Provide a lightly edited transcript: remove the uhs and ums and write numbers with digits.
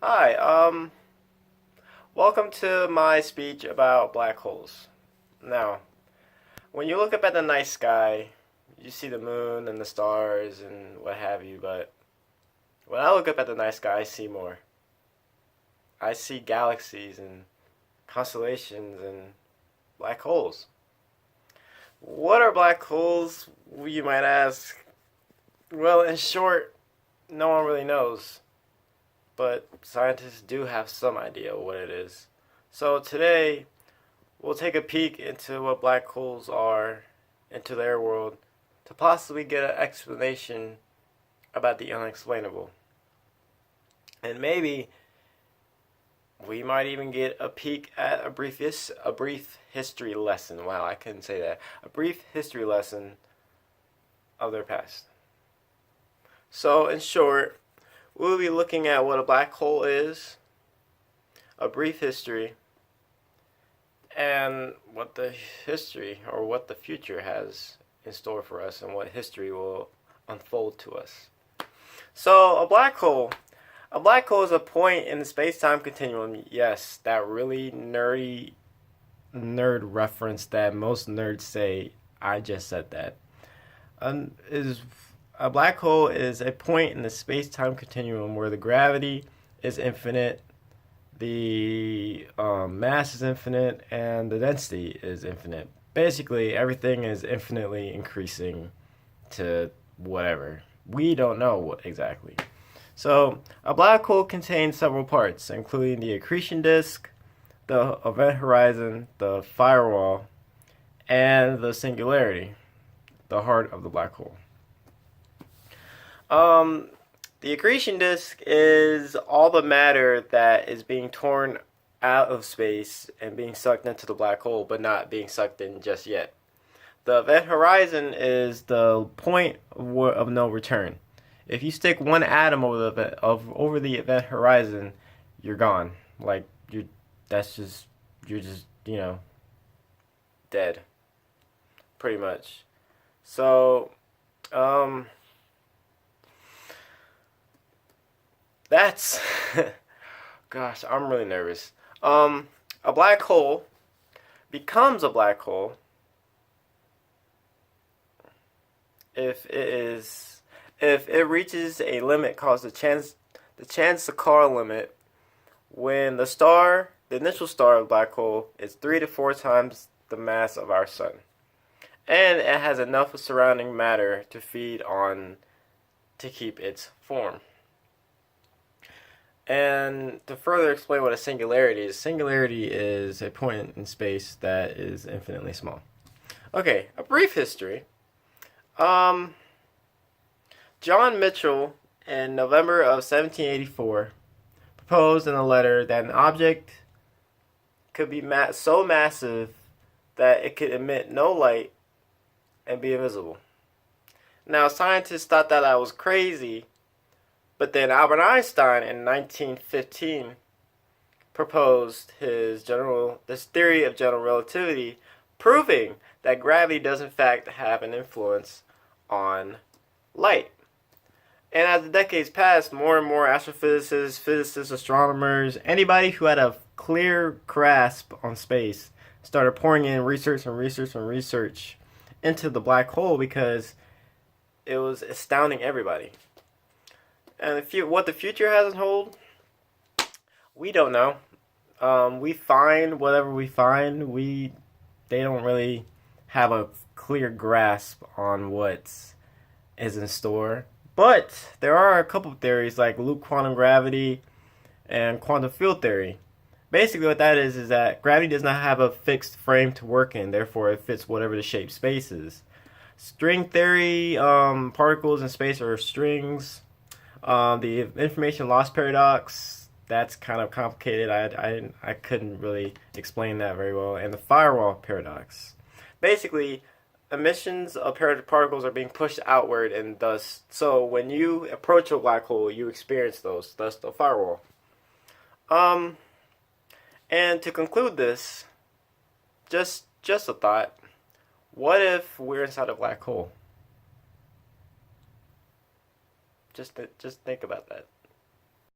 Hi, welcome to my speech about black holes. Now, when you look up at the night sky, you see the moon and the stars and what have you, but when I look up at the night sky, I see more. I see galaxies and constellations and black holes. What are black holes, you might ask? Well, in short, no one really knows, but scientists do have some idea what it is. So today, we'll take a peek into what black holes are, into their world, to possibly get an explanation about the unexplainable. And maybe we might even get a peek at a brief history lesson. Wow, I couldn't say that. A brief history lesson of their past. So, in short, we'll be looking at what a black hole is, a brief history, and what the history or what the future has in store for us and what history will unfold to us. So, a black hole is a point in the space-time continuum. Yes, that really nerd reference that most nerds say. I just said that. Is a black hole is a point in the space-time continuum where the gravity is infinite, the mass is infinite, and the density is infinite. Basically, everything is infinitely increasing to whatever. We don't know what exactly. So, a black hole contains several parts, including the accretion disk, the event horizon, the firewall, and the singularity, the heart of the black hole. Um, the accretion disk is all the matter that is being torn out of space and being sucked into the black hole, but not being sucked in just yet. The event horizon is the point of no return. If you stick one atom over the event horizon, you're gone. Like you're just dead, pretty much. So, um, that's gosh, I'm really nervous. A black hole becomes a black hole if it is if it reaches a limit called the Chance-Sakar limit when the initial star of the black hole is 3 to 4 times the mass of our sun, and it has enough surrounding matter to feed on to keep its form. And to further explain what a singularity is a point in space that is infinitely small. Okay, a brief history. Um, John Mitchell, in November of 1784, proposed in a letter that an object could be so massive that it could emit no light and be invisible. Now, scientists thought that I was crazy, but then Albert Einstein in 1915 proposed this theory of general relativity, proving that gravity does in fact have an influence on light. And as the decades passed, more and more astrophysicists, physicists, astronomers, anybody who had a clear grasp on space started pouring in research and research and research into the black hole because it was astounding everybody. And what the future has in hold, we don't know. We find whatever we find. They don't really have a clear grasp on what is in store. But there are a couple of theories like loop quantum gravity and quantum field theory. Basically, what that is that gravity does not have a fixed frame to work in, therefore, it fits whatever the shape space is. String theory, particles in space are strings. The information loss paradox, that's kind of complicated. I couldn't really explain that very well. And the firewall paradox. Basically, emissions of particles are being pushed outward, and thus, so when you approach a black hole, you experience those, thus the firewall. Um, and to conclude this, just a thought. What if we're inside a black hole? Just think about that.